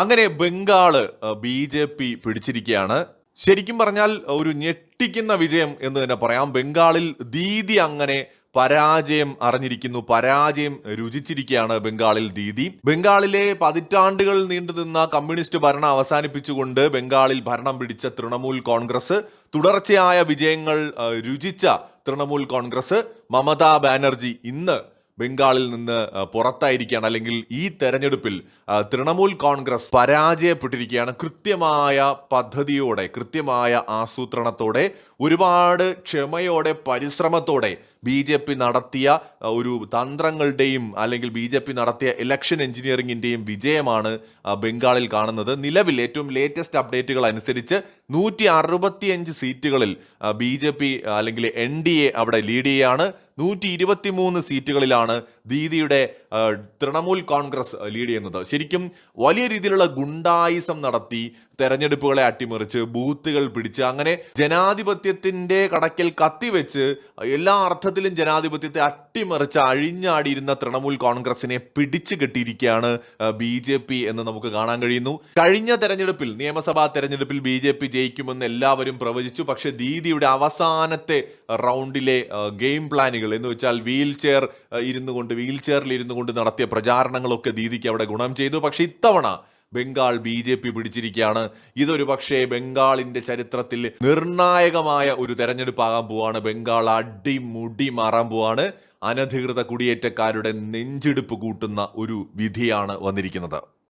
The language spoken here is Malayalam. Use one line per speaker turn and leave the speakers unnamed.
അങ്ങനെ ബംഗാള് ബി.ജെ.പി പിടിച്ചിരിക്കുകയാണ്. ശരിക്കും പറഞ്ഞാൽ ഒരു ഞെട്ടിക്കുന്ന വിജയം എന്ന് തന്നെ പറയാം. ബംഗാളിൽ ദീദി അങ്ങനെ പരാജയം അറിഞ്ഞിരിക്കുന്നു, പരാജയം രുചിച്ചിരിക്കുകയാണ് ബംഗാളിൽ ദീദി. ബംഗാളിലെ പതിറ്റാണ്ടുകൾ നീണ്ടുനിന്ന കമ്മ്യൂണിസ്റ്റ് ഭരണം അവസാനിപ്പിച്ചുകൊണ്ട് ബംഗാളിൽ ഭരണം പിടിച്ച തൃണമൂൽ കോൺഗ്രസ്, തുടർച്ചയായ വിജയങ്ങൾ രുചിച്ച തൃണമൂൽ കോൺഗ്രസ്, മമതാ ബാനർജി ഇന്ന് ബംഗാളിൽ നിന്ന് പുറത്തായിരിക്കുകയാണ്. അല്ലെങ്കിൽ ഈ തെരഞ്ഞെടുപ്പിൽ തൃണമൂൽ കോൺഗ്രസ് പരാജയപ്പെട്ടിരിക്കുകയാണ്. കൃത്യമായ പദ്ധതിയോടെ, കൃത്യമായ ആസൂത്രണത്തോടെ, ഒരുപാട് ക്ഷമയോടെ, പരിശ്രമത്തോടെ ബി.ജെ.പി നടത്തിയ ഒരു തന്ത്രങ്ങളുടെയും അല്ലെങ്കിൽ ബി.ജെ.പി നടത്തിയ ഇലക്ഷൻ എഞ്ചിനീയറിംഗിന്റെയും വിജയമാണ് ബംഗാളിൽ കാണുന്നത്. നിലവിൽ ഏറ്റവും ലേറ്റസ്റ്റ് അപ്ഡേറ്റുകൾ അനുസരിച്ച് 165 സീറ്റുകളിൽ ബി.ജെ.പി അല്ലെങ്കിൽ NDA അവിടെ ലീഡ് ചെയ്യാണ്. 123 സീറ്റുകളിലാണ് ദീദിയുടെ തൃണമൂൽ കോൺഗ്രസ് ലീഡ് ചെയ്യുന്നത്. ശരിക്കും വലിയ രീതിയിലുള്ള ഗുണ്ടായിസം നടത്തി തെരഞ്ഞെടുപ്പുകളെ അട്ടിമറിച്ച് ബൂത്തുകൾ പിടിച്ച് അങ്ങനെ ജനാധിപത്യത്തിന്റെ കടക്കൽ കത്തിവെച്ച് എല്ലാ അർത്ഥത്തിലും ജനാധിപത്യത്തെ അട്ടിമറിച്ച് അഴിഞ്ഞാടിയിരുന്ന തൃണമൂൽ കോൺഗ്രസിനെ പിടിച്ചു കെട്ടിയിരിക്കുകയാണ് ബി.ജെ.പി എന്ന് നമുക്ക് കാണാൻ കഴിയുന്നു. കഴിഞ്ഞ തെരഞ്ഞെടുപ്പിൽ, നിയമസഭാ തെരഞ്ഞെടുപ്പിൽ ബി.ജെ.പി ജയിക്കുമെന്ന് എല്ലാവരും പ്രവചിച്ചു. പക്ഷെ ദീദിയുടെ അവസാനത്തെ റൗണ്ടിലെ ഗെയിം പ്ലാനുകൾ എന്ന് വെച്ചാൽ വീൽ ചെയറിൽ ഇരുന്നു കൊണ്ട് നടത്തിയ പ്രചാരണങ്ങളൊക്കെ ദീദിക്ക് അവിടെ ഗുണം ചെയ്തു. പക്ഷെ ഇത്തവണ ബംഗാൾ ബി.ജെ.പി പിടിച്ചിരിക്കുകയാണ്. ഇതൊരു പക്ഷേ ബംഗാളിന്റെ ചരിത്രത്തിൽ നിർണായകമായ ഒരു തെരഞ്ഞെടുപ്പാകാൻ പോവാണ്. ബംഗാൾ അടിമുടി മാറാൻ പോവാണ്. അനധികൃത കുടിയേറ്റക്കാരുടെ നെഞ്ചിടിപ്പ് കൂട്ടുന്ന ഒരു വിധിയാണ് വന്നിരിക്കുന്നത്.